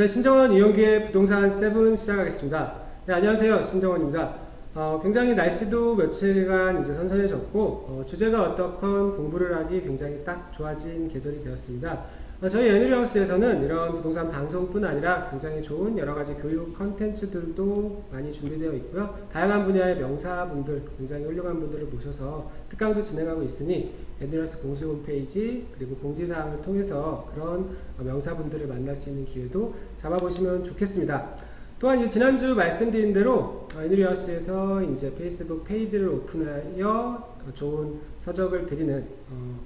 네, 신정원 이용기의 부동산 7 시작하겠습니다. 네, 안녕하세요. 신정원입니다. 굉장히 날씨도 며칠간 이제 선선해졌고, 주제가 어떻건 공부를 하기 굉장히 딱 좋아진 계절이 되었습니다. 저희 애니리하우스에서는 이런 부동산 방송뿐 아니라 굉장히 좋은 여러가지 교육 컨텐츠들도 많이 준비되어 있고요. 다양한 분야의 명사분들, 굉장히 훌륭한 분들을 모셔서 특강도 진행하고 있으니 애니리하우스 공식 홈페이지 그리고 공지사항을 통해서 그런 명사분들을 만날 수 있는 기회도 잡아보시면 좋겠습니다. 또한 이제 지난주 말씀드린 대로 애니리하우스에서 이제 페이스북 페이지를 오픈하여 좋은 서적을 드리는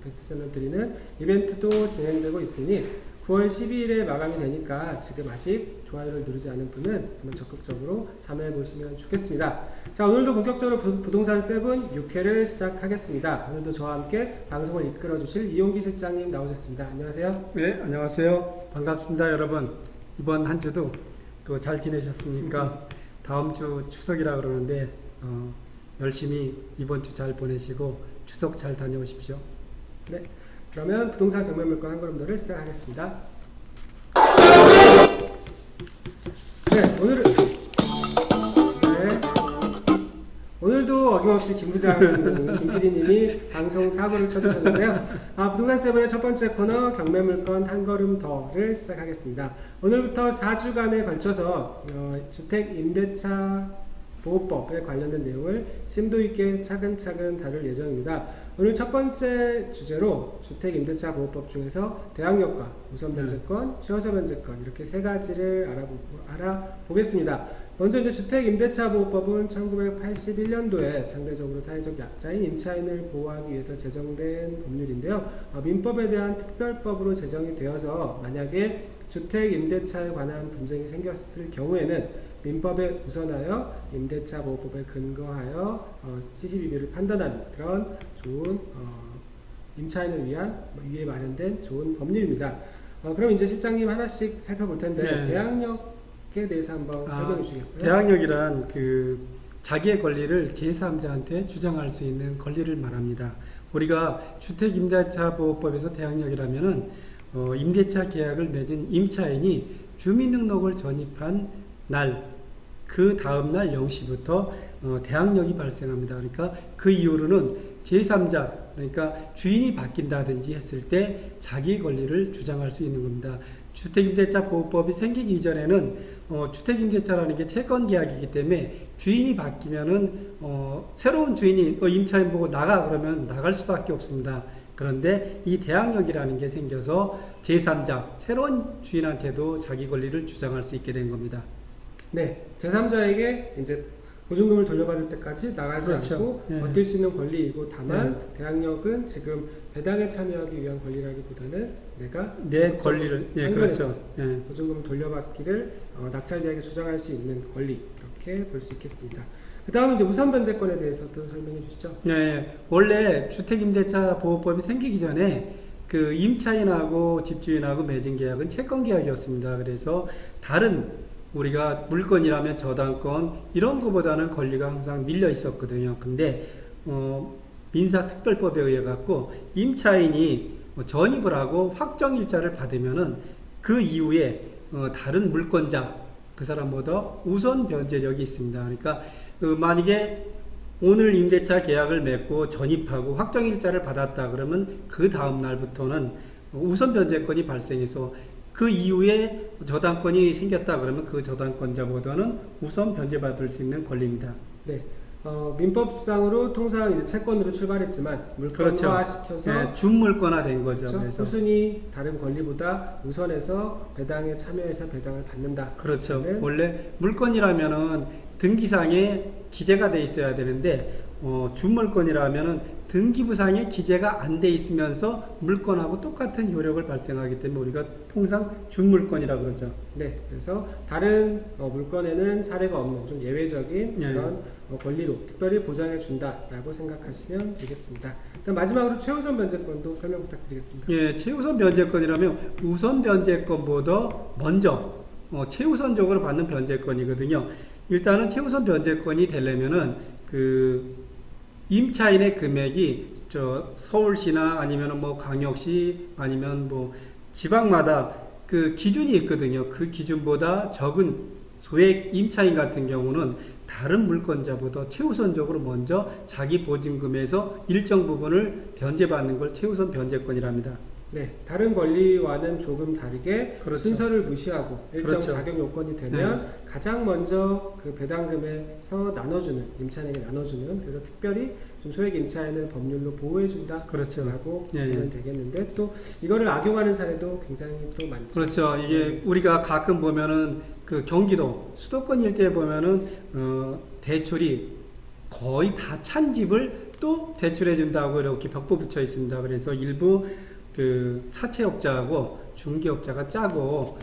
베스트셀러 드리는 이벤트도 진행되고 있으니 9월 12일에 마감이 되니까 지금 아직 좋아요를 누르지 않은 분은 한번 적극적으로 참여해 보시면 좋겠습니다. 자, 오늘도 본격적으로 부동산 7 6회를 시작하겠습니다. 오늘도 저와 함께 방송을 이끌어 주실 이용기 실장님 나오셨습니다. 안녕하세요. 네, 안녕하세요. 반갑습니다, 여러분. 이번 한 주도 또 잘 지내셨습니까? 다음 주 추석이라 그러는데 열심히 이번 주 잘 보내시고 추석 잘 다녀오십시오. 네, 그러면 부동산 경매물건 한 걸음 더를 시작하겠습니다. 네, 오늘도 어김없이 김 부장, 김 PD님이 방송 사고를 쳐주셨는데요. 부동산 7의 첫 번째 코너 경매물건 한 걸음 더를 시작하겠습니다. 오늘부터 4주간에 걸쳐서 주택 임대차 보호법에 관련된 내용을 심도 있게 차근차근 다룰 예정입니다. 오늘 첫 번째 주제로 주택 임대차 보호법 중에서 대항력과 우선 변제권, 최우선 변제권 이렇게 세 가지를 알아보겠습니다. 먼저 이제 주택 임대차 보호법은 1981년도에 상대적으로 사회적 약자인 임차인을 보호하기 위해서 제정된 법률인데요. 민법에 대한 특별법으로 제정이 되어서 만약에 주택 임대차에 관한 분쟁이 생겼을 경우에는 민법에 우선하여 임대차 보호법에 근거하여 시시비비를 판단하는 그런 좋은 임차인을 위한 위에 마련된 좋은 법률입니다. 그럼 이제 실장님 하나씩 살펴볼 텐데 네. 대항력에 대해서 한번 설명해 주시겠어요? 대항력이란 자기의 권리를 제3자한테 주장할 수 있는 권리를 말합니다. 우리가 주택 임대차 보호법에서 대항력이라면은 임대차 계약을 맺은 임차인이 주민등록을 전입한 날, 그 다음날 0시부터 대항력이 발생합니다. 그러니까 그 이후로는 제3자, 그러니까 주인이 바뀐다든지 했을 때 자기 권리를 주장할 수 있는 겁니다. 주택임대차 보호법이 생기기 이전에는 주택임대차라는 게 채권계약이기 때문에 주인이 바뀌면은 새로운 주인이 임차인 보고 나가 그러면 나갈 수밖에 없습니다. 그런데 이 대항력이라는 게 생겨서 제3자, 새로운 주인한테도 자기 권리를 주장할 수 있게 된 겁니다. 네, 제3자에게 이제 보증금을 돌려받을 때까지 나가지 그렇죠. 않고 예. 버틸 수 있는 권리이고 다만 예. 대항력은 지금 배당에 참여하기 위한 권리라기보다는 내가 내 권리를 그렇죠. 예. 보증금을 돌려받기를 낙찰자에게 주장할 수 있는 권리 이렇게 볼 수 있겠습니다. 그 다음은 이제 우선 변제권에 대해서도 설명해 주시죠. 네, 원래 주택임대차 보호법이 생기기 전에 그 임차인하고 집주인하고 맺은 계약은 채권계약이었습니다. 그래서 다른 우리가 물건이라면 저당권 이런 것보다는 권리가 항상 밀려 있었거든요. 근데 민사특별법에 의해 갖고 임차인이 전입을 하고 확정일자를 받으면은 그 이후에 다른 물권자 그 사람보다 우선 변제력이 있습니다. 그러니까 만약에 오늘 임대차 계약을 맺고 전입하고 확정일자를 받았다 그러면 그 다음 날부터는 우선 변제권이 발생해서 그 이후에 저당권이 생겼다 그러면 그 저당권자보다는 우선 변제받을 수 있는 권리입니다. 네, 민법상으로 통상 이제 채권으로 출발했지만 물권화 시켜서 네, 준물권화 된 거죠. 그렇죠? 그래서 후순위 다른 권리보다 우선해서 배당에 참여해서 배당을 받는다. 그렇죠. 원래 물권이라면은 등기상에 기재가 돼 있어야 되는데 준물권이라면은 등기부상에 기재가 안 돼 있으면서 물권하고 똑같은 효력을 발생하기 때문에 우리가 통상 준물권이라고 그러죠. 네, 그래서 다른 물권에는 사례가 없는 좀 예외적인 그런 권리로 특별히 보장해 준다라고 생각하시면 되겠습니다. 그다음 마지막으로 최우선 변제권도 설명 부탁드리겠습니다. 예, 최우선 변제권이라면 우선 변제권보다 먼저 최우선적으로 받는 변제권이거든요. 일단은 최우선 변제권이 되려면은 임차인의 금액이 서울시나 아니면 광역시 아니면 지방마다 그 기준이 있거든요. 그 기준보다 적은 소액 임차인 같은 경우는 다른 물권자보다 최우선적으로 먼저 자기 보증금에서 일정 부분을 변제받는 걸 최우선 변제권이랍니다. 네, 다른 권리와는 조금 다르게 그렇죠. 순서를 무시하고 일정 그렇죠. 자격 요건이 되면 가장 먼저 그 배당금에서 나눠주는, 임차인에게 나눠주는, 그래서 특별히 좀 소액 임차인을 법률로 보호해준다 그렇죠. 라고 예, 예. 보면 되겠는데, 또 이거를 악용하는 사례도 굉장히 또 많죠. 그렇죠. 이게 우리가 가끔 보면은 그 경기도 수도권 일대에 보면은 대출이 거의 다 찬 집을 또 대출해 준다고 이렇게 벽보 붙여 있습니다. 그래서 일부 그 사채업자하고 중개업자가 짜고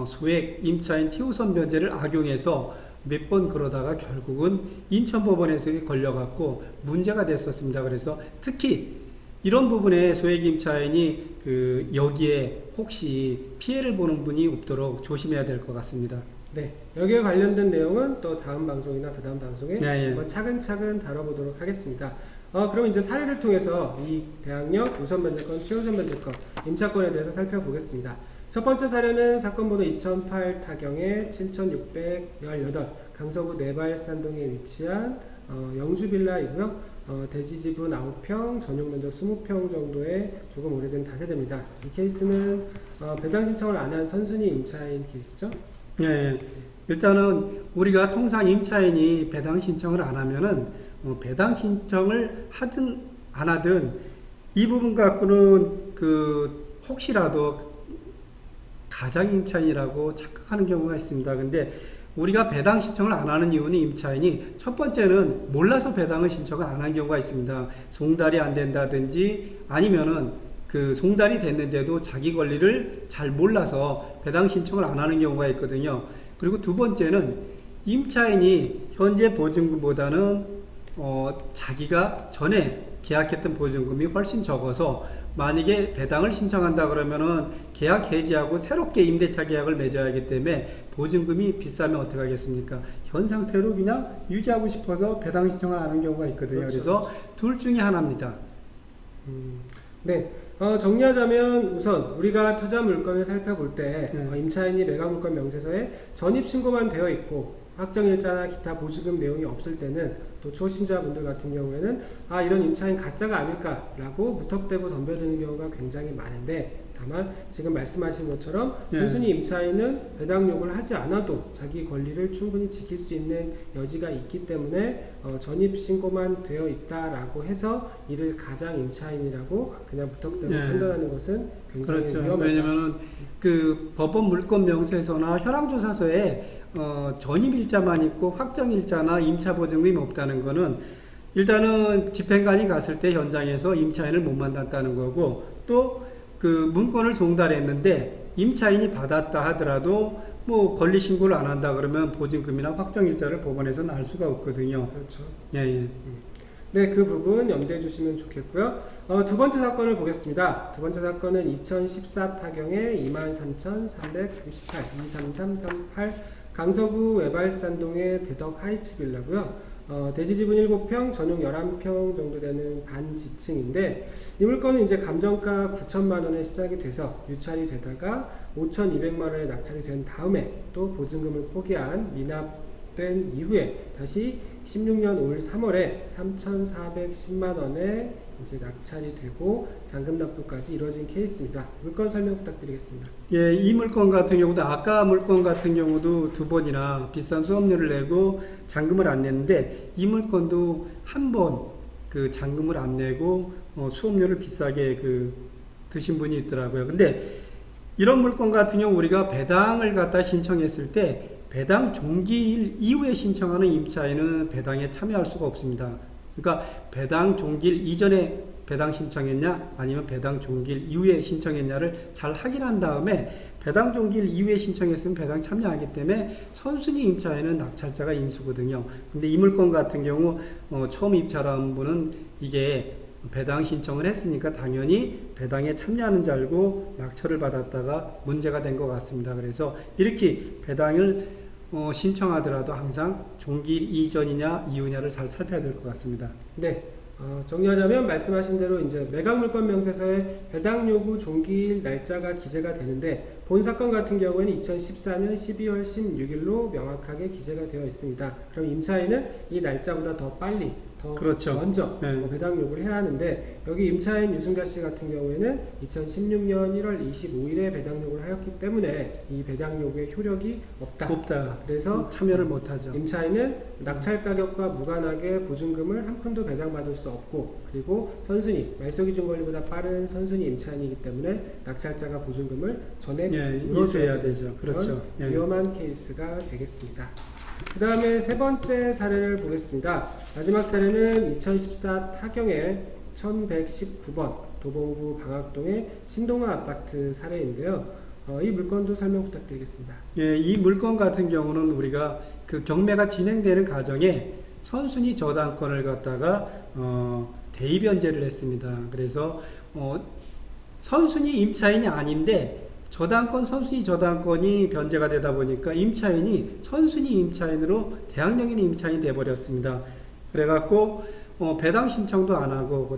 소액 임차인 최우선 변제를 악용해서 몇 번 그러다가 결국은 인천법원에서 걸려갖고 문제가 됐었습니다. 그래서 특히 이런 부분에 소액 임차인이 그 여기에 혹시 피해를 보는 분이 없도록 조심해야 될 것 같습니다. 네, 여기에 관련된 내용은 또 다음 방송이나 다다음 방송에 예. 한번 차근차근 다뤄보도록 하겠습니다. 그럼 이제 사례를 통해서 이 대항력, 우선 변제권, 최우선 변제권, 임차권에 대해서 살펴보겠습니다. 첫 번째 사례는 사건 번호 2008 타경의 7618 강서구 내발산동에 위치한 영주 빌라이고요. 대지 지분 9평, 전용 면적 20평 정도의 조금 오래된 다세대입니다. 이 케이스는 배당 신청을 안 한 선순위 임차인 케이스죠. 예. 일단은 우리가 통상 임차인이 배당 신청을 안 하면은 배당 신청을 하든 안 하든 이 부분 갖고는 그 혹시라도 가장 임차인이라고 착각하는 경우가 있습니다. 근데 우리가 배당 신청을 안 하는 이유는 임차인이 첫 번째는 몰라서 배당을 신청을 안 한 경우가 있습니다. 송달이 안 된다든지 아니면은 그 송달이 됐는데도 자기 권리를 잘 몰라서 배당 신청을 안 하는 경우가 있거든요. 그리고 두 번째는 임차인이 현재 보증금보다는 자기가 전에 계약했던 보증금이 훨씬 적어서 만약에 배당을 신청한다 그러면은 계약 해지하고 새롭게 임대차 계약을 맺어야 하기 때문에 보증금이 비싸면 어떻게 하겠습니까? 현 상태로 그냥 유지하고 싶어서 배당 신청을 하는 경우가 있거든요. 그렇죠. 그래서 둘 중에 하나입니다. 네, 정리하자면 우선 우리가 투자 물건을 살펴볼 때 네. 임차인이 매각 물건 명세서에 전입 신고만 되어 있고 확정일자나 기타 보증금 내용이 없을 때는 또 초심자분들 같은 경우에는 이런 임차인 가짜가 아닐까라고 무턱대고 덤벼드는 경우가 굉장히 많은데, 다만 지금 말씀하신 것처럼 네. 순순히 임차인은 배당 요구를 하지 않아도 자기 권리를 충분히 지킬 수 있는 여지가 있기 때문에 전입 신고만 되어 있다라고 해서 이를 가장 임차인이라고 그냥 무턱대고 네. 판단하는 것은 굉장히 그렇죠. 위험하다. 왜냐면은 그 법원 물권 명세서나 현황조사서에 전입일자만 있고 확정일자나 임차보증금이 없다는 거는 일단은 집행관이 갔을 때 현장에서 임차인을 못 만났다는 거고, 또 그 문건을 송달했는데 임차인이 받았다 하더라도 뭐 권리 신고를 안 한다 그러면 보증금이나 확정일자를 법원에서는 알 수가 없거든요. 그렇죠. 예. 네, 그 부분 염두해 주시면 좋겠고요. 두 번째 사건을 보겠습니다. 두 번째 사건은 2014 타경의 23,338, 23338 강서구 외발산동의 대덕 하이츠 빌라고요. 대지 지분 7평, 전용 11평 정도 되는 반지층인데, 이 물건은 이제 감정가 9천만 원에 시작이 돼서 유찰이 되다가 5,200만 원에 낙찰이 된 다음에 또 보증금을 포기한 미납된 이후에 다시 16년 올 3월에 3,410만 원에 이제 낙찰이 되고 잔금 납부까지 이루어진 케이스입니다. 물건 설명 부탁드리겠습니다. 예, 이 물건 같은 경우도 아까 물건 같은 경우도 두 번이나 비싼 수업료를 내고 잔금을 안 냈는데, 이 물건도 한 번 그 잔금을 안 내고 수업료를 비싸게 그 드신 분이 있더라고요. 근데 이런 물건 같은 경우 우리가 배당을 갖다 신청했을 때 배당 종기일 이후에 신청하는 임차인은 배당에 참여할 수가 없습니다. 그러니까 배당 종기일 이전에 배당 신청했냐 아니면 배당 종기일 이후에 신청했냐를 잘 확인한 다음에 배당 종기일 이후에 신청했으면 배당 참여하기 때문에 선순위 임차인은 낙찰자가 인수거든요. 근데 이 물건 같은 경우 처음 입찰한 분은 이게 배당 신청을 했으니까 당연히 배당에 참여하는 줄 알고 낙찰을 받았다가 문제가 된 것 같습니다. 그래서 이렇게 배당을 신청하더라도 항상 종기일 이전이냐 이후냐를 잘 살펴야 될 것 같습니다. 네, 정리하자면 말씀하신 대로 이제 매각물건 명세서에 배당 요구 종기일 날짜가 기재가 되는데 본 사건 같은 경우에는 2014년 12월 16일로 명확하게 기재가 되어 있습니다. 그럼 임차인은 이 날짜보다 더 빨리 더 그렇죠. 먼저 네. 배당 요구를 해야 하는데 여기 임차인 유승자 씨 같은 경우에는 2016년 1월 25일에 배당 요구를 하였기 때문에 이 배당 요구의 효력이 없다. 그래서 참여를 못하죠. 임차인은 낙찰 가격과 무관하게 보증금을 한 푼도 배당받을 수 없고 그리고 선순위 말소기준 권리보다 빠른 선순위 임차인이기 때문에 낙찰자가 보증금을 전액 물어줘야 되죠. 그렇죠. 위험한 케이스가 되겠습니다. 그 다음에 세 번째 사례를 보겠습니다. 마지막 사례는 2014 타경의 1119번 도봉구 방학동의 신동아 아파트 사례인데요. 이 물건도 설명 부탁드리겠습니다. 예, 이 물건 같은 경우는 우리가 그 경매가 진행되는 과정에 선순위 저당권을 갖다가 대입변제를 했습니다. 그래서 선순위 임차인이 아닌데 저당권, 선순위 저당권이 변제가 되다 보니까 임차인이 선순위 임차인으로 대항력인 임차인이 돼버렸습니다. 그래갖고 배당 신청도 안 하고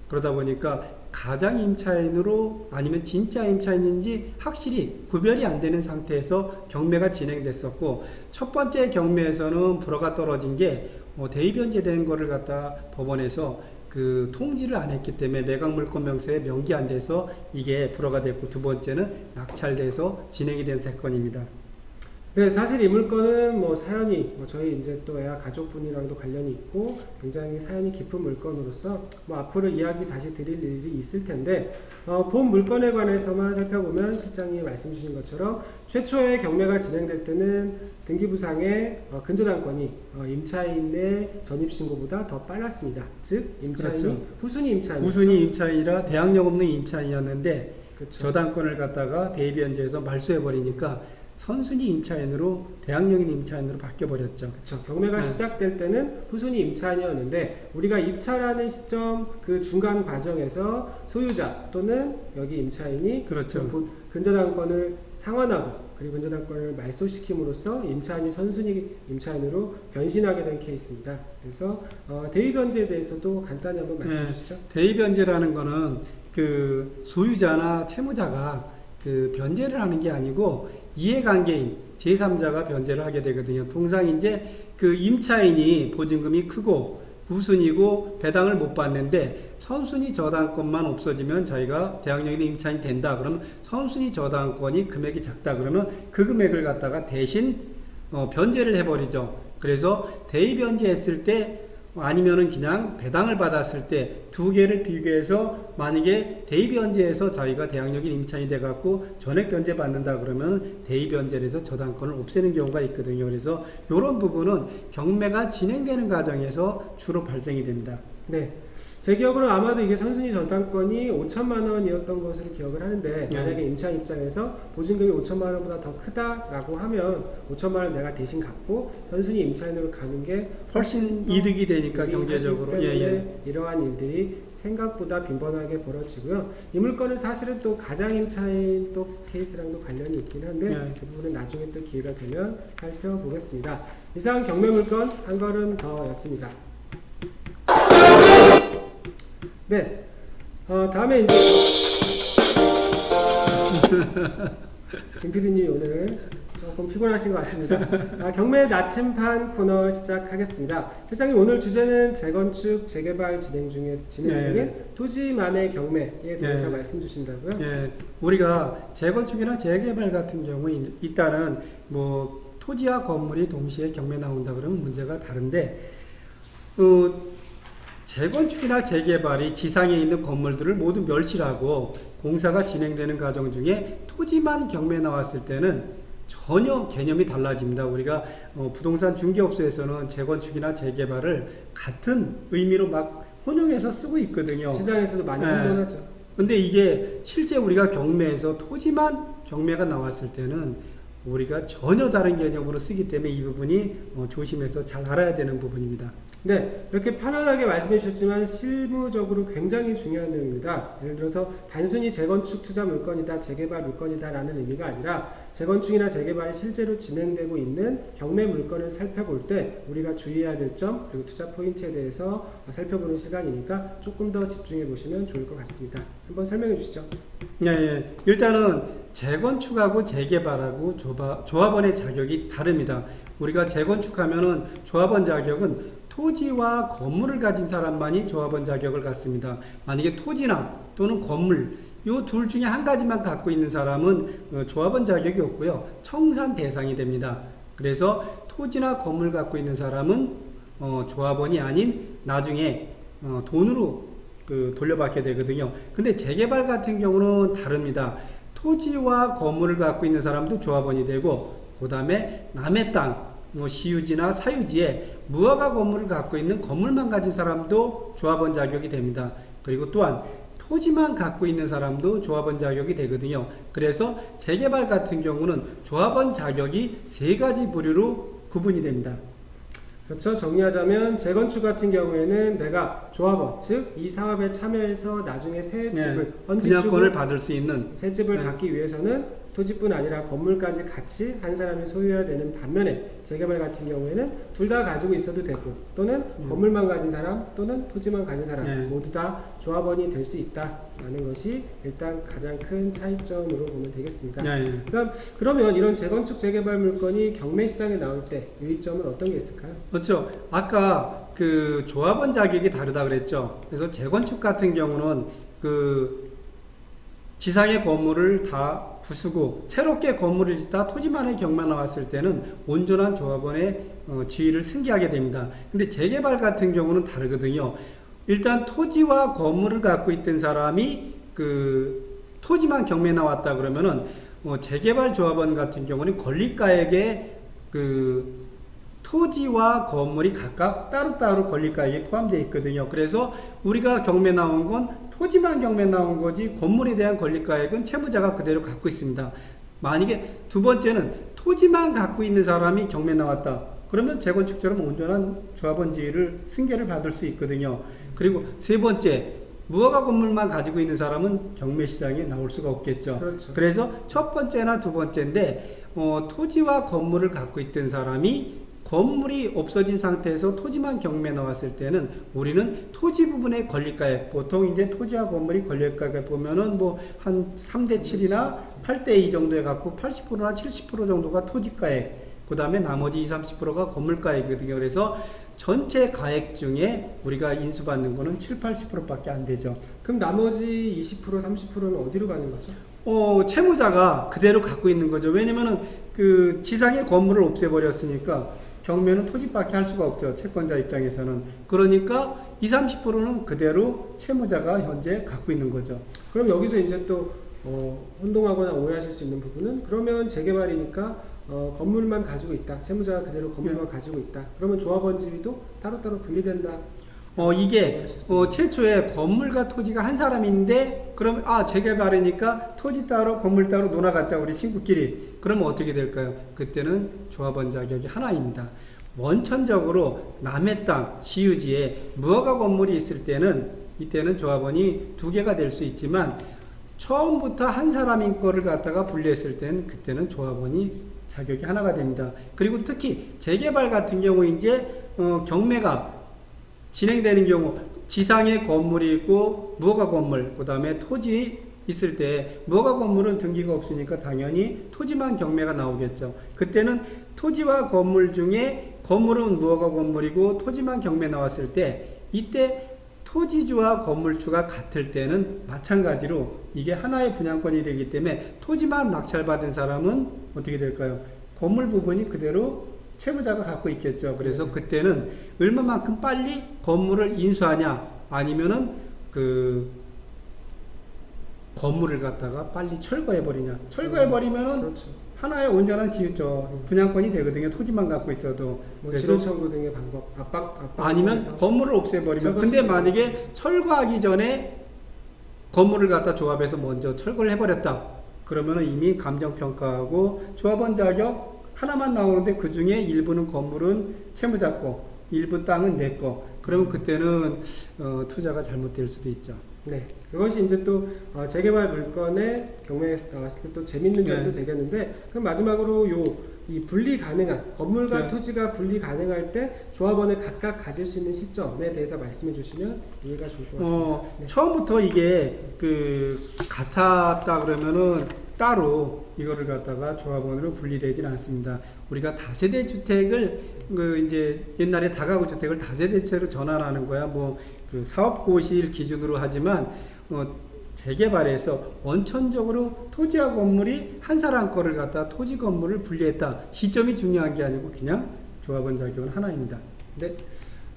그러다 보니까 가장 임차인으로 아니면 진짜 임차인인지 확실히 구별이 안 되는 상태에서 경매가 진행됐었고 첫 번째 경매에서는 불허가 떨어진 게 대입변제된 거를 갖다 법원에서 그 통지를 안 했기 때문에 매각물건 명세에 명기 안 돼서 이게 불허가 됐고 두 번째는 낙찰돼서 진행이 된 사건입니다. 네, 사실 이 물건은 사연이 저희 이제 또 애와 가족분이랑도 관련이 있고 굉장히 사연이 깊은 물건으로서 앞으로 이야기 다시 드릴 일이 있을 텐데 본 물건에 관해서만 살펴보면 실장님이 말씀 주신 것처럼 최초의 경매가 진행될 때는 등기부상의 근저당권이 임차인의 전입신고보다 더 빨랐습니다. 즉 임차인이 그렇죠. 후순위 임차인이었죠. 우순위 임차인이라 대항력 없는 임차인이었는데 그렇죠. 저당권을 갖다가 대입변제해서 말소해버리니까 선순위 임차인으로 대항력인 임차인으로 바뀌어버렸죠. 그렇죠. 경매가 시작될 때는 후순위 임차인이었는데 우리가 입찰하는 시점 그 중간 과정에서 소유자 또는 여기 임차인이 그렇죠. 그 근저당권을 상환하고 그리고 근저당권을 말소시킴으로써 임차인이 선순위 임차인으로 변신하게 된 케이스입니다. 그래서 대위변제에 대해서도 간단히 한번 말씀 주시죠. 대입변제라는 거는 그 소유자나 채무자가 그 변제를 하는 게 아니고 이해관계인 제3자가 변제를 하게 되거든요. 통상 이제 그 임차인이 보증금이 크고 우순이고 배당을 못 받는데 선순위 저당권만 없어지면 자기가 대항력인 임차인이 된다. 그러면 선순위 저당권이 금액이 작다. 그러면 그 금액을 갖다가 대신 변제를 해버리죠. 그래서 대입변제했을 때 아니면은 그냥 배당을 받았을 때 두 개를 비교해서 만약에 대입변제에서 자기가 대항력인 임차인이 돼갖고 전액 변제 받는다 그러면 대입변제를 해서 저당권을 없애는 경우가 있거든요. 그래서 이런 부분은 경매가 진행되는 과정에서 주로 발생이 됩니다. 네. 제 기억으로 아마도 이게 선순위 저당권이 5천만 원이었던 것으로 기억을 하는데 만약에 임차인 입장에서 보증금이 5천만 원보다 더 크다라고 하면 5천만 원 내가 대신 갚고 선순위 임차인으로 가는 게 훨씬 이득이 되니까 경제적으로 때문에 이러한 일들이 생각보다 빈번하게 벌어지고요. 이 물건은 사실은 또 가장 임차인 또 케이스랑도 관련이 있긴 한데 그 부분은 나중에 또 기회가 되면 살펴보겠습니다. 이상 경매 물건 한 걸음 더였습니다. 네, 다음에 이제 김 PD님이 오늘 조금 피곤하신 것 같습니다. 경매 나침판 코너 시작하겠습니다. 실장님 오늘 주제는 재건축, 재개발 진행 중인 토지만의 경매에 대해서 말씀 주신다고요? 우리가 재건축이나 재개발 같은 경우에 일단은 토지와 건물이 동시에 경매 나온다 그러면 문제가 다른데 재건축이나 재개발이 지상에 있는 건물들을 모두 멸실하고 공사가 진행되는 과정 중에 토지만 경매 나왔을 때는 전혀 개념이 달라집니다. 우리가 부동산 중개업소에서는 재건축이나 재개발을 같은 의미로 막 혼용해서 쓰고 있거든요. 시장에서도 많이 혼돈하죠. 근데 이게 실제 우리가 경매에서 토지만 경매가 나왔을 때는 우리가 전혀 다른 개념으로 쓰기 때문에 이 부분이 조심해서 잘 알아야 되는 부분입니다. 네, 이렇게 편안하게 말씀해 주셨지만 실무적으로 굉장히 중요한 내용입니다. 예를 들어서 단순히 재건축 투자 물건이다, 재개발 물건이다 라는 의미가 아니라 재건축이나 재개발이 실제로 진행되고 있는 경매 물건을 살펴볼 때 우리가 주의해야 될 점 그리고 투자 포인트에 대해서 살펴보는 시간이니까 조금 더 집중해 보시면 좋을 것 같습니다. 한번 설명해 주시죠. 네, 일단은 재건축하고 재개발하고 조합원의 자격이 다릅니다. 우리가 재건축하면은 조합원 자격은 토지와 건물을 가진 사람만이 조합원 자격을 갖습니다. 만약에 토지나 또는 건물 이 둘 중에 한 가지만 갖고 있는 사람은 조합원 자격이 없고요. 청산 대상이 됩니다. 그래서 토지나 건물 갖고 있는 사람은 조합원이 아닌 나중에 돈으로 돌려받게 되거든요. 근데 재개발 같은 경우는 다릅니다. 토지와 건물을 갖고 있는 사람도 조합원이 되고 그 다음에 남의 땅 시유지나 사유지에 무허가 건물을 갖고 있는 건물만 가진 사람도 조합원 자격이 됩니다. 그리고 또한 토지만 갖고 있는 사람도 조합원 자격이 되거든요. 그래서 재개발 같은 경우는 조합원 자격이 세 가지 부류로 구분이 됩니다. 그렇죠. 정리하자면 재건축 같은 경우에는 내가 조합원, 즉 이 사업에 참여해서 나중에 새 집을 분양권을 받을 수 있는 새 집을 받기 위해서는 토지뿐 아니라 건물까지 같이 한 사람이 소유해야 되는 반면에 재개발 같은 경우에는 둘 다 가지고 있어도 되고 또는 건물만 가진 사람 또는 토지만 가진 사람 모두 다 조합원이 될 수 있다라는 것이 일단 가장 큰 차이점으로 보면 되겠습니다. 그러면 이런 재건축 재개발 물건이 경매 시장에 나올 때 유의점은 어떤 게 있을까요? 그렇죠. 아까 그 조합원 자격이 다르다 그랬죠. 그래서 재건축 같은 경우는 지상의 건물을 다 부수고 새롭게 건물을 짓다 토지만의 경매 나왔을 때는 온전한 조합원의 지위를 승계하게 됩니다. 근데 재개발 같은 경우는 다르거든요. 일단 토지와 건물을 갖고 있던 사람이 토지만 경매 나왔다 그러면은 재개발 조합원 같은 경우는 권리가액에 토지와 건물이 각각 따로따로 권리가액에 포함되어 있거든요. 그래서 우리가 경매 나온 건 토지만 경매 나온 거지 건물에 대한 권리가액은 채무자가 그대로 갖고 있습니다. 만약에 두 번째는 토지만 갖고 있는 사람이 경매 나왔다. 그러면 재건축처럼 온전한 조합원 지위를 승계를 받을 수 있거든요. 그리고 세 번째, 무허가 건물만 가지고 있는 사람은 경매 시장에 나올 수가 없겠죠. 그렇죠. 그래서 첫 번째나 두 번째인데 토지와 건물을 갖고 있던 사람이 건물이 없어진 상태에서 토지만 경매 나왔을 때는 우리는 토지 부분의 권리가액, 보통 이제 토지와 건물이 권리가액 보면은 한 3대7이나 8대2 정도에 갖고 80%나 70% 정도가 토지가액, 그 다음에 나머지 20-30%가 건물가액이거든요. 그래서 전체 가액 중에 우리가 인수받는 거는 7-80% 밖에 안 되죠. 그럼 나머지 20% 30%는 어디로 가는 거죠? 채무자가 그대로 갖고 있는 거죠. 왜냐면은 지상의 건물을 없애버렸으니까 경매는 토지밖에 할 수가 없죠. 채권자 입장에서는. 그러니까 20-30%는 그대로 채무자가 현재 갖고 있는 거죠. 그럼 여기서 이제 또 혼동하거나 오해하실 수 있는 부분은 그러면 재개발이니까 건물만 가지고 있다. 채무자가 그대로 건물만 가지고 있다. 그러면 조합원 지위도 따로따로 분리된다. 이게 최초에 건물과 토지가 한 사람인데 그럼 재개발이니까 토지 따로 건물 따로 놀아갔자 우리 친구끼리. 그러면 어떻게 될까요? 그때는 조합원 자격이 하나입니다. 원천적으로 남의 땅 시유지에 무허가 건물이 있을 때는 이때는 조합원이 두 개가 될 수 있지만 처음부터 한 사람인 거를 갖다가 분리했을 때는 그때는 조합원이 자격이 하나가 됩니다. 그리고 특히 재개발 같은 경우 이제 경매가 진행되는 경우 지상에 건물이 있고 무허가 건물, 그 다음에 토지 있을 때 무허가 건물은 등기가 없으니까 당연히 토지만 경매가 나오겠죠. 그때는 토지와 건물 중에 건물은 무허가 건물이고 토지만 경매 나왔을 때 이때 토지주와 건물주가 같을 때는 마찬가지로 이게 하나의 분양권이 되기 때문에 토지만 낙찰받은 사람은 어떻게 될까요? 건물 부분이 그대로 채무자가 갖고 있겠죠. 그래서 그때는 얼마만큼 빨리 건물을 인수하냐 아니면은 건물을 갖다가 빨리 철거해버리냐. 철거해버리면은 그렇죠. 하나의 온전한 분양권이 되거든요. 토지만 갖고 있어도. 그래서 지정청구 등의 방법, 압박 아니면 건물을 없애버리면. 근데 만약에 철거하기 전에 건물을 갖다 조합해서 먼저 철거를 해버렸다. 그러면은 이미 감정평가하고 조합원 자격 하나만 나오는데 그 중에 일부는 건물은 채무자 거, 일부 땅은 내 거. 그러면 그때는 투자가 잘못될 수도 있죠. 네, 그것이 이제 또 재개발 물건의 경매에 나왔을 때 또 재밌는 점도 네. 되겠는데, 그럼 마지막으로 이 분리 가능한 건물과 네. 토지가 분리 가능할 때 조합원을 각각 가질 수 있는 시점에 대해서 말씀해 주시면 이해가 좋을 것 같습니다. 네. 처음부터 이게 같았다 그러면은 따로 이거를 갖다가 조합원으로 분리되진 않습니다. 우리가 다세대 주택을 이제 옛날에 다가구 주택을 다세대 주택으로 전환하는 거야. 그 사업고시를 기준으로 하지만 재개발에서 원천적으로 토지와 건물이 한 사람 거를 갖다 토지 건물을 분리했다. 시점이 중요한 게 아니고 그냥 조합원 자격은 하나입니다. 네.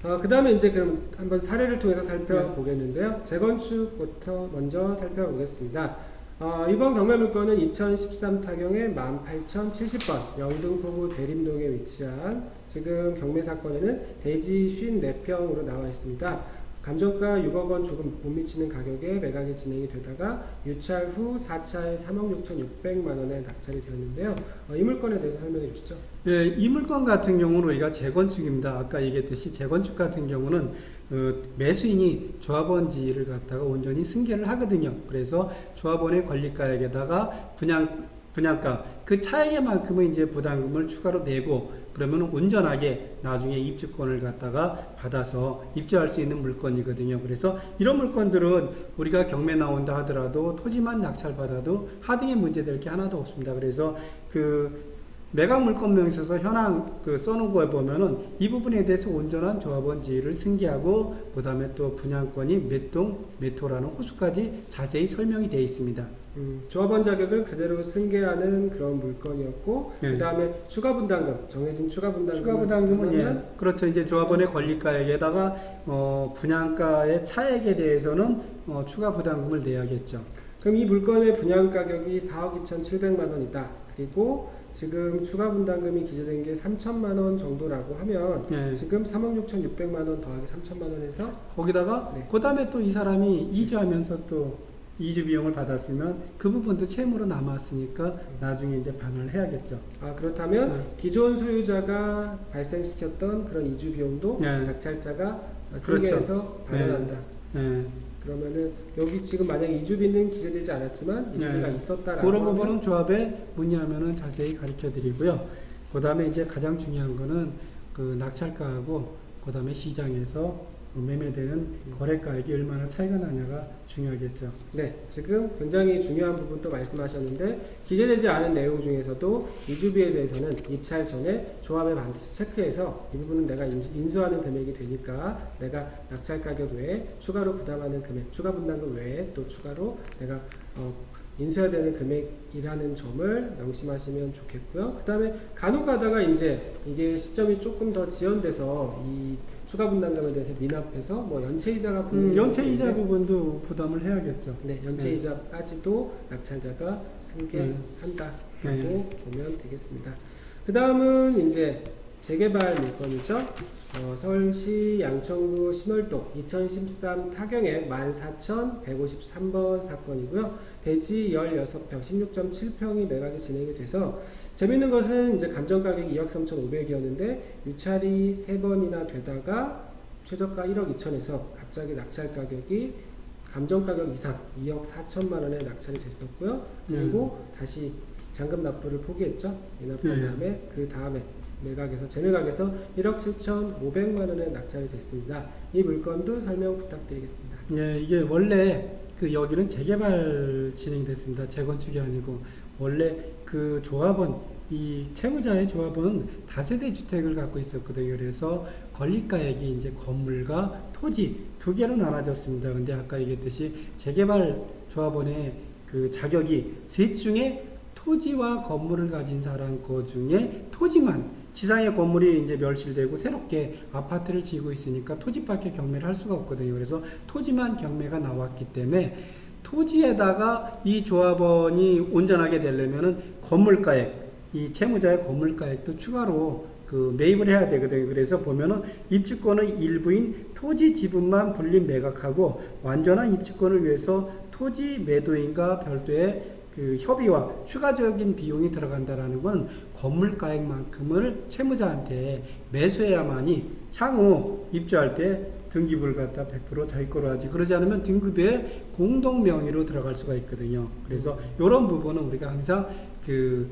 그 다음에 이제 그럼 한번 사례를 통해서 살펴보겠는데요. 재건축부터 먼저 살펴보겠습니다. 이번 경매 물건은 2013 타경의 18,070번 영등포구 대림동에 위치한 지금 경매 사건에는 대지 54평으로 나와 있습니다. 감정가 6억 원 조금 못 미치는 가격에 매각이 진행이 되다가 유찰 후 4차에 3억 6,600만 원에 낙찰이 되었는데요. 이 물건에 대해서 설명해 주시죠. 예, 이 물건 같은 경우는 우리가 재건축입니다. 아까 얘기했듯이 재건축 같은 경우는 매수인이 조합원 지위를 갖다가 온전히 승계를 하거든요. 그래서 조합원의 권리가액에다가 분양가 그 차액만큼은 이제 부담금을 추가로 내고 그러면 온전하게 나중에 입주권을 갖다가 받아서 입주할 수 있는 물건이거든요. 그래서 이런 물건들은 우리가 경매 나온다 하더라도 토지만 낙찰받아도 하등의 문제될 게 하나도 없습니다. 그래서 매각 물건명에서 현황 써놓은 거에 보면은 이 부분에 대해서 온전한 조합원 지위를 승계하고 그 다음에 또 분양권이 몇 동, 몇 호라는 호수까지 자세히 설명이 되어 있습니다. 조합원 자격을 그대로 승계하는 그런 물건이었고, 네. 그 다음에 추가 분담금, 정해진 추가 추가부담금은 예, 그렇죠. 이제 조합원의 권리가액에다가 분양가의 차액에 대해서는 추가 부담금을 내야겠죠. 그럼 이 물건의 분양 가격이 4억 2,700만 원이다. 그리고 지금 추가 분담금이 기재된 게 3천만 원 정도라고 하면 네. 지금 3억 6,600만 원 더하기 3천만 원에서 거기다가 네. 그 다음에 또 이 사람이 이주하면서 또 이주 비용을 받았으면 그 부분도 채무로 남았으니까 나중에 이제 반환을 해야겠죠. 그렇다면 네. 기존 소유자가 발생시켰던 그런 이주 비용도 네. 낙찰자가 그렇죠. 승계해서 반환한다. 네. 그러면은 여기 지금 만약에 이주비는 기재되지 않았지만 이주비가 네. 있었다라고 그런 하면 부분은 조합에 문의하면은 자세히 가르쳐 드리고요. 그 다음에 이제 가장 중요한 거는 낙찰가하고 그 다음에 시장에서 매매되는 거래가액이 얼마나 차이가 나냐가 중요하겠죠. 네, 지금 굉장히 중요한 부분도 말씀하셨는데 기재되지 않은 내용 중에서도 이주비에 대해서는 입찰 전에 조합에 반드시 체크해서 이 부분은 내가 인수하는 금액이 되니까 내가 낙찰 가격 외에 추가로 부담하는 금액, 추가 분담금 외에 또 추가로 내가 인수해야 되는 금액이라는 점을 명심하시면 좋겠고요. 그 다음에 간혹 가다가 이제 이게 시점이 조금 더 지연돼서 이 추가 분담금에 대해서 미납해서 뭐 연체이자가 연체이자 부분도 부담을 해야겠죠. 네, 연체이자까지도 낙찰자가 승계한다라고 보면 되겠습니다. 그 다음은 이제 재개발 물건이죠. 서울시 양천구 신월동 2013 타경의 14,153번 사건이고요. 대지 16평, 16.7평이 매각이 진행이 돼서 재밌는 것은 이제 감정가격이 2억 3,500이었는데 유찰이 3번이나 되다가 최저가 1억 2천에서 갑자기 낙찰 가격이 감정가격 이상 2억 4천만 원에 낙찰이 됐었고요. 그리고 다시 잔금 납부를 포기했죠. 미납한 다음에 그 다음에 재매각에서 1억 7,500만 원에 낙찰이 됐습니다. 이 물건도 설명 부탁드리겠습니다. 예, 이게 원래 여기는 재개발 진행됐습니다. 재건축이 아니고 원래 조합원 이 채무자의 조합은 다세대 주택을 갖고 있었거든요. 그래서 권리가액이 이제 건물과 토지 두 개로 나눠졌습니다. 근데 아까 얘기했듯이 재개발 조합원의 자격이 셋 중에 토지와 건물을 가진 사람 거 중에 토지만 지상의 건물이 이제 멸실되고 새롭게 아파트를 지고 있으니까 토지밖에 경매를 할 수가 없거든요. 그래서 토지만 경매가 나왔기 때문에 토지에다가 이 조합원이 온전하게 되려면은 건물가액, 이 채무자의 건물가액도 추가로 매입을 해야 되거든요. 그래서 보면은 입주권의 일부인 토지 지분만 분리 매각하고 완전한 입주권을 위해서 토지 매도인과 별도의 그 협의와 추가적인 비용이 들어간다라는 건 건물 가액만큼을 채무자한테 매수해야만이 향후 입주할 때 등기부를 갖다 100% 자기 거로 하지. 그러지 않으면 등급에 공동 명의로 들어갈 수가 있거든요. 그래서 이런 부분은 우리가 항상 그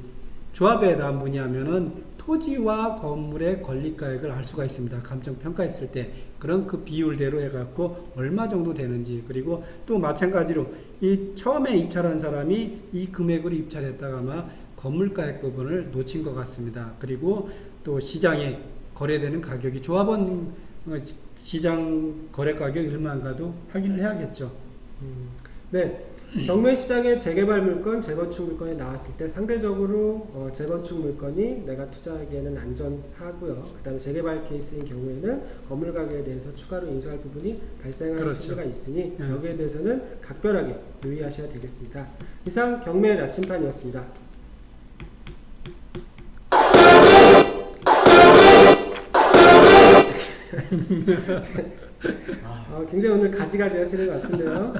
조합에다 문의하면은 토지와 건물의 권리가액을 알 수가 있습니다. 감정평가했을 때 그런 그 비율대로 해갖고 얼마 정도 되는지, 그리고 또 마찬가지로 이 처음에 입찰한 사람이 이 금액으로 입찰했다가 아마 건물가액 부분을 놓친 것 같습니다. 그리고 또 시장에 거래되는 가격이 조합원 시장 거래 가격 얼마인가도 확인을 해야겠죠. 네, 경매 시장에 재개발 물건, 재건축 물건이 나왔을 때 상대적으로 재건축 물건이 내가 투자하기에는 안전하고요. 그 다음에 재개발 케이스인 경우에는 건물 가격에 대해서 추가로 인정할 부분이 발생할 그렇죠. 수가 있으니 여기에 대해서는 각별하게 유의하셔야 되겠습니다. 이상 경매 나침판이었습니다. 굉장히 오늘 가지가지 하시는 것 같은데요.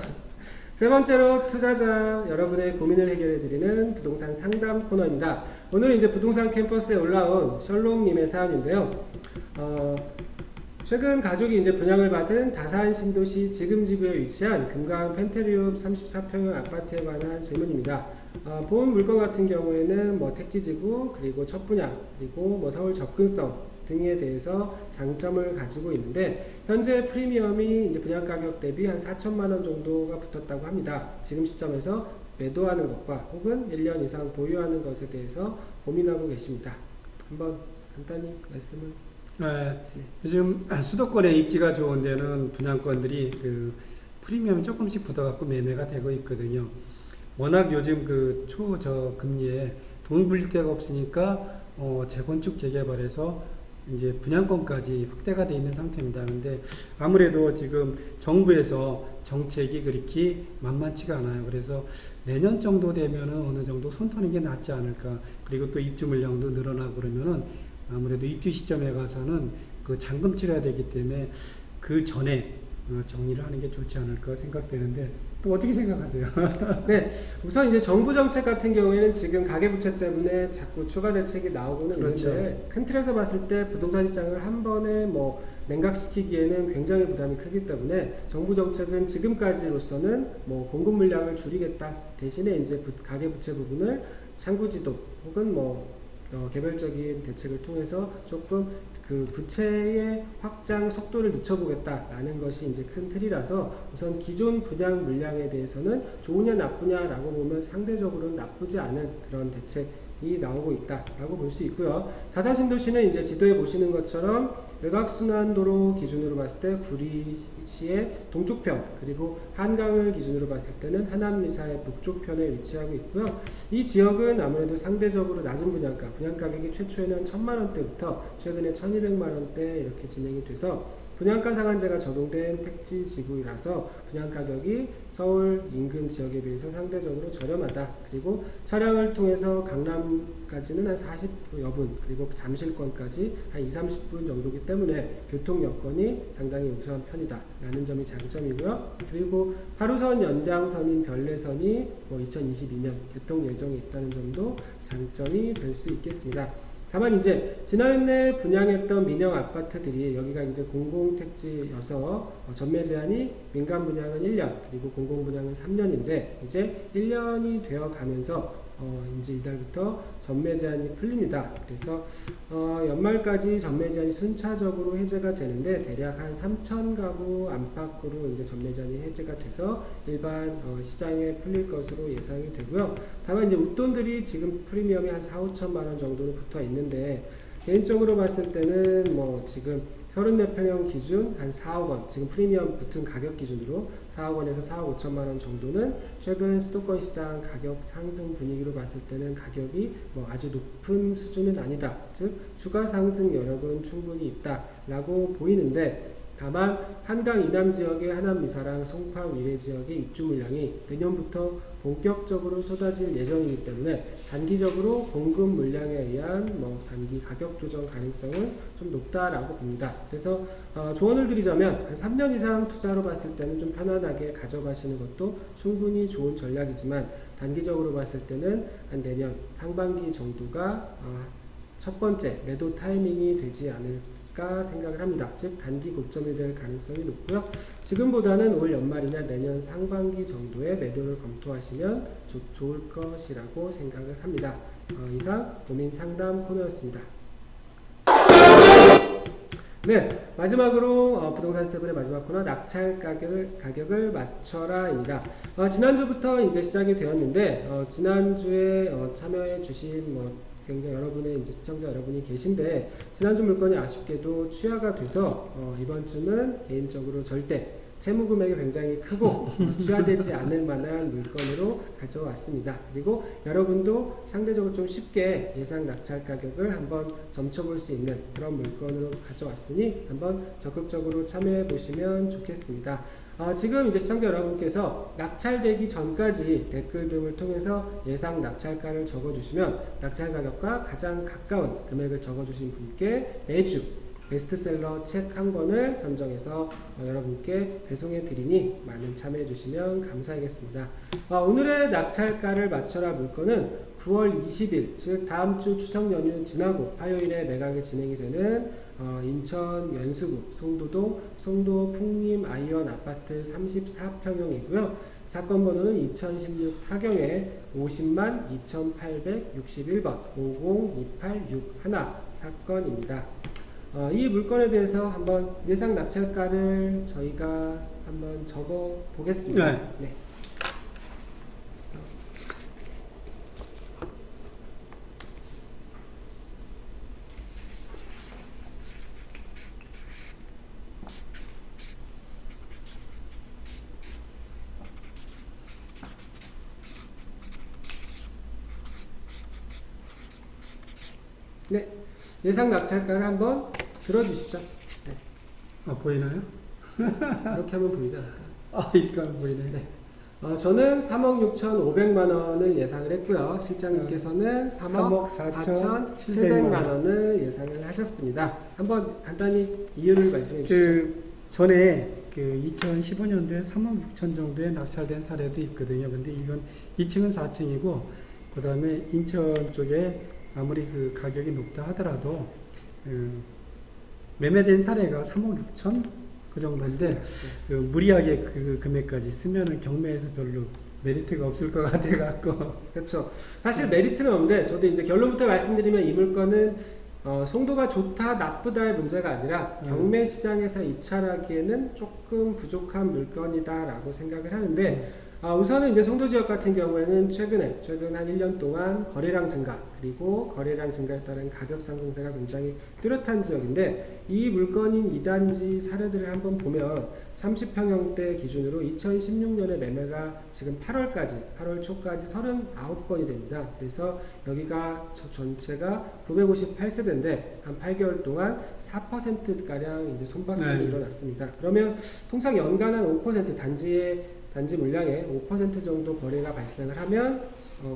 세 번째로 투자자 여러분의 고민을 해결해 드리는 부동산 상담 코너입니다. 오늘은 이제 부동산 캠퍼스에 올라온 셜록님의 사연인데요. 최근 가족이 이제 분양을 받은 다산 신도시 지금지구에 위치한 금강 펜테리움 34평형 아파트에 관한 질문입니다. 본 물건 같은 경우에는 뭐 택지지구, 그리고 첫 분양, 그리고 뭐 서울 접근성 등에 대해서 장점을 가지고 있는데, 현재 프리미엄이 이제 분양 가격 대비 한 4천만 원 정도가 붙었다고 합니다. 지금 시점에서 매도하는 것과 혹은 1년 이상 보유하는 것에 대해서 고민하고 계십니다. 한번 간단히 말씀을. 요즘 수도권의 입지가 좋은 데는 분양권들이 그 프리미엄이 조금씩 붙어갖고 매매가 되고 있거든요. 워낙 요즘 그 초저금리에 돈 불릴 데가 없으니까 재건축 재개발에서 이제 분양권까지 확대가 되어 있는 상태입니다. 근데 아무래도 지금 정부에서 정책이 그렇게 만만치가 않아요. 그래서 내년 정도 되면은 어느 정도 손터는 게 낫지 않을까. 그리고 또 입주 물량도 늘어나고 그러면은 아무래도 입주 시점에 가서는 그 잔금 치러야 되기 때문에 그 전에 정리를 하는 게 좋지 않을까 생각되는데, 또 어떻게 생각하세요? 네, 우선 이제 정부 정책 같은 경우에는 지금 가계부채 때문에 자꾸 추가 대책이 나오고는 그렇죠. 있는데, 큰 틀에서 봤을 때 부동산 시장을 한 번에 뭐 냉각시키기에는 굉장히 부담이 크기 때문에 정부 정책은 지금까지로서는 뭐 공급 물량을 줄이겠다 대신에 이제 가계부채 부분을 창구지도 혹은 뭐 개별적인 대책을 통해서 조금 그 부채의 확장 속도를 늦춰보겠다라는 것이 이제 큰 틀이라서, 우선 기존 분양 물량에 대해서는 좋으냐 나쁘냐라고 보면 상대적으로는 나쁘지 않은 그런 대책이 나오고 있다라고 볼 수 있고요. 다산신도시는 이제 지도에 보시는 것처럼 외곽순환도로 기준으로 봤을 때 구리시의 동쪽편, 그리고 한강을 기준으로 봤을 때는 하남미사의 북쪽편에 위치하고 있고요. 이 지역은 아무래도 상대적으로 낮은 분양가, 분양가격이 최초에는 1,000만 원대부터 최근에 1,200만 원대 이렇게 진행이 돼서 분양가 상한제가 적용된 택지 지구이라서 분양가격이 서울 인근 지역에 비해서 상대적으로 저렴하다. 그리고 차량을 통해서 강남까지는 한 40여 분, 그리고 잠실권까지 한 20-30분 정도이기 때문에 교통 여건이 상당히 우수한 편이다 라는 점이 장점이고요. 그리고 8호선 연장선인 별내선이 2022년 개통 예정에 있다는 점도 장점이 될 수 있겠습니다. 다만 이제 지난해 분양했던 민영 아파트들이 여기가 이제 공공택지여서 전매 제한이 민간 분양은 1년, 그리고 공공 분양은 3년인데 이제 1년이 되어 가면서 이제 이달부터 전매 제한이 풀립니다. 그래서 연말까지 전매 제한이 순차적으로 해제가 되는데 대략 한 3,000가구 안팎으로 이제 전매 제한이 해제가 돼서 일반 시장에 풀릴 것으로 예상이 되고요. 다만 이제 웃돈들이 지금 프리미엄이 한 4-5천만 원 정도로 붙어 있는데, 개인적으로 봤을 때는 뭐 지금 34평형 기준 한 4억 원, 지금 프리미엄 붙은 가격 기준으로 4억 원에서 4억 5천만 원 정도는 최근 수도권 시장 가격 상승 분위기로 봤을 때는 가격이 뭐 아주 높은 수준은 아니다. 즉 추가 상승 여력은 충분히 있다라고 보이는데, 다만 한강 이남 지역의 하남 미사랑 송파 위례 지역의 입주 물량이 내년부터 본격적으로 쏟아질 예정이기 때문에 단기적으로 공급 물량에 의한 단기 가격 조정 가능성은 좀 높다라고 봅니다. 그래서 조언을 드리자면 한 3년 이상 투자로 봤을 때는 좀 편안하게 가져가시는 것도 충분히 좋은 전략이지만 단기적으로 봤을 때는 한 내년 상반기 정도가 첫 번째 매도 타이밍이 되지 않을까 생각을 합니다. 즉 단기 고점이 될 가능성이 높고요. 지금보다는 올 연말이나 내년 상반기 정도의 매도를 검토하시면 좋을 것이라고 생각을 합니다. 이상 고민 상담 코너였습니다. 네, 마지막으로 부동산 세븐의 마지막 코너 낙찰 가격을 맞춰라입니다. 지난주부터 이제 시작이 되었는데 지난주에 참여해 주신 굉장히 여러분의 이제 시청자 여러분이 계신데 지난주 물건이 아쉽게도 취하가 돼서 이번 주는 개인적으로 절대 채무 금액이 굉장히 크고 취하되지 않을 만한 물건으로 가져왔습니다. 그리고 여러분도 상대적으로 좀 쉽게 예상 낙찰 가격을 한번 점쳐볼 수 있는 그런 물건으로 가져왔으니 한번 적극적으로 참여해 보시면 좋겠습니다. 지금 이제 시청자 여러분께서 낙찰되기 전까지 댓글 등을 통해서 예상 낙찰가를 적어주시면 낙찰 가격과 가장 가까운 금액을 적어주신 분께 매주 베스트셀러 책 한 권을 선정해서 여러분께 배송해 드리니 많은 참여해 주시면 감사하겠습니다. 오늘의 낙찰가를 맞춰라 물건은 9월 20일 즉 다음주 추석 연휴 지나고 화요일에 매각이 진행이 되는 인천 연수구 송도동 송도 풍림 아이언 아파트 34평형이고요. 사건 번호는 2016 타경에 50만 2861번 50286 사건입니다. 이 물건에 대해서 한번 예상 낙찰가를 저희가 한번 적어 보겠습니다. 네. 네, 예상 낙찰가를 한번 들어주시죠. 네. 보이나요? 이렇게 하면 보이지 않을까? 이렇게 하면 보이네. 네. 저는 3억 6,500만 원을 예상을 했고요. 실장님께서는 3억 4,700만 원을 예상을 하셨습니다. 한번 간단히 이유를 말씀해 주시죠. 전에 2015년도에 3억 6천 정도에 낙찰된 사례도 있거든요. 근데 이건 2층은 4층이고 그 다음에 인천 쪽에 아무리 그 가격이 높다 하더라도 매매된 사례가 3억 6천 그 정도인데 무리하게 그 금액까지 쓰면은 경매에서 별로 메리트가 없을 것 같아갖고. 그렇죠. 사실 메리트는 없는데 저도 이제 결론부터 말씀드리면 이 물건은 송도가 좋다 나쁘다의 문제가 아니라 경매 시장에서 입찰하기에는 조금 부족한 물건이다라고 생각을 하는데 우선은 이제 송도 지역 같은 경우에는 최근 한 1년 동안 거래량 증가 그리고 거래량 증가에 따른 가격 상승세가 굉장히 뚜렷한 지역인데 이 물건인 2단지 사례들을 한번 보면 30평형대 기준으로 2016년에 매매가 지금 8월 초까지 39건이 됩니다. 그래서 여기가 전체가 958세대인데 한 8개월 동안 4%가량 이제 손바닥이 일어났습니다. 그러면 통상 연간 한 5% 단지 물량의 5% 정도 거래가 발생을 하면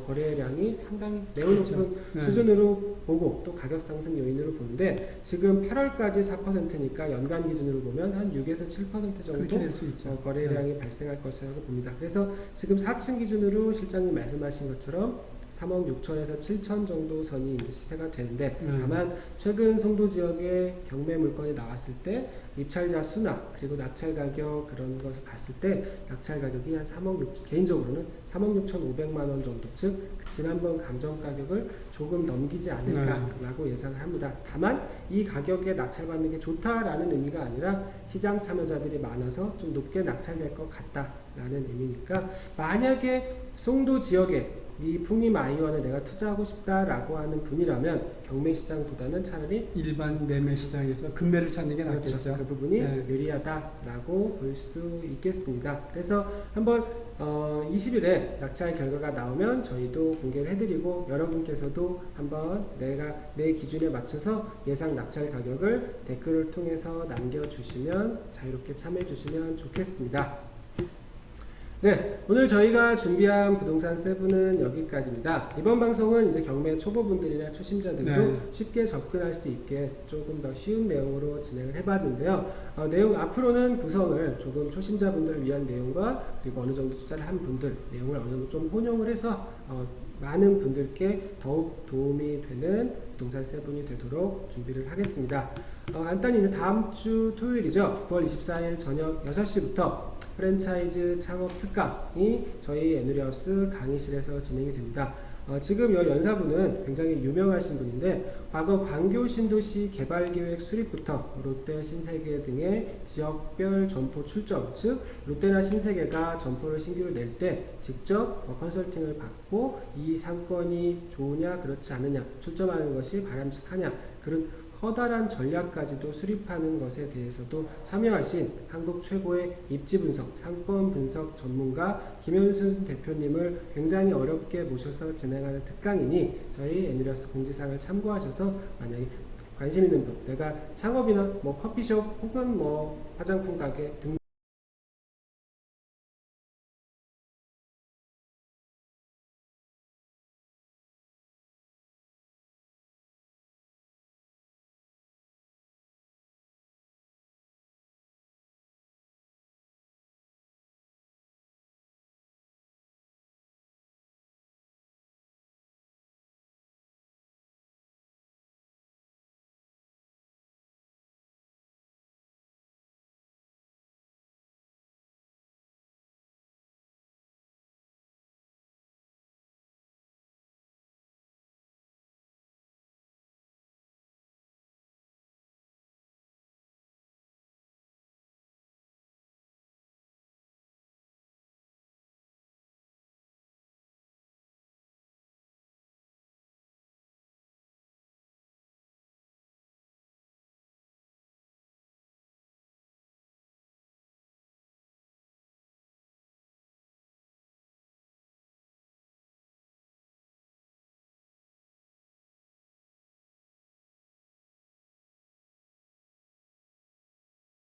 거래량이 상당히 매우 높은 수준으로 보고 또 가격 상승 요인으로 보는데 지금 8월까지 4%니까 연간 기준으로 보면 한 6에서 7% 정도 거래량이 발생할 것이라고 봅니다. 그래서 지금 4층 기준으로 실장님 말씀하신 것처럼 3억 6천에서 7천 정도 선이 이제 시세가 되는데 다만 최근 송도 지역의 경매 물건이 나왔을 때 입찰자 수나 그리고 낙찰 가격 그런 것을 봤을 때 낙찰 가격이 한 3억 6천 개인적으로는 3억 6,500만 원 정도 즉 지난번 감정 가격을 조금 넘기지 않을까라고 예상을 합니다. 다만 이 가격에 낙찰받는 게 좋다라는 의미가 아니라 시장 참여자들이 많아서 좀 높게 낙찰될 것 같다라는 의미니까 만약에 송도 지역에 이 풍림 아이원에 내가 투자하고 싶다라고 하는 분이라면 경매 시장보다는 차라리 일반 매매 시장에서 금매를 찾는 게 그렇죠. 낫겠죠. 그 부분이 네. 유리하다라고 볼 수 있겠습니다. 그래서 한번 20일에 낙찰 결과가 나오면 저희도 공개를 해드리고 여러분께서도 한번 내 기준에 맞춰서 예상 낙찰 가격을 댓글을 통해서 남겨주시면 자유롭게 참여해 주시면 좋겠습니다. 네, 오늘 저희가 준비한 부동산 세븐은 여기까지입니다. 이번 방송은 이제 경매 초보분들이나 초심자들도 네. 쉽게 접근할 수 있게 조금 더 쉬운 내용으로 진행을 해봤는데요. 내용 앞으로는 구성을 조금 초심자분들을 위한 내용과 그리고 어느 정도 투자를 한 분들 내용을 어느 정도 좀 혼용을 해서 많은 분들께 더욱 도움이 되는 부동산 세븐이 되도록 준비를 하겠습니다. 간단히 이제 다음 주 토요일이죠. 9월 24일 저녁 6시부터 프랜차이즈 창업 특강이 저희 에누리하우스 강의실에서 진행이 됩니다. 지금 이 연사분은 굉장히 유명하신 분인데 과거 광교 신도시 개발계획 수립부터 롯데 신세계 등의 지역별 점포 출점, 즉 롯데나 신세계가 점포를 신규로 낼 때 직접 컨설팅을 받고 이 상권이 좋으냐 그렇지 않느냐 출점하는 것이 바람직하냐 그런 커다란 전략까지도 수립하는 것에 대해서도 참여하신 한국 최고의 입지 분석, 상권 분석 전문가 김현순 대표님을 굉장히 어렵게 모셔서 진행하는 특강이니 저희 에누리하우스 공지사항을 참고하셔서 만약에 관심 있는 분, 내가 창업이나 뭐 커피숍 혹은 뭐 화장품 가게 등등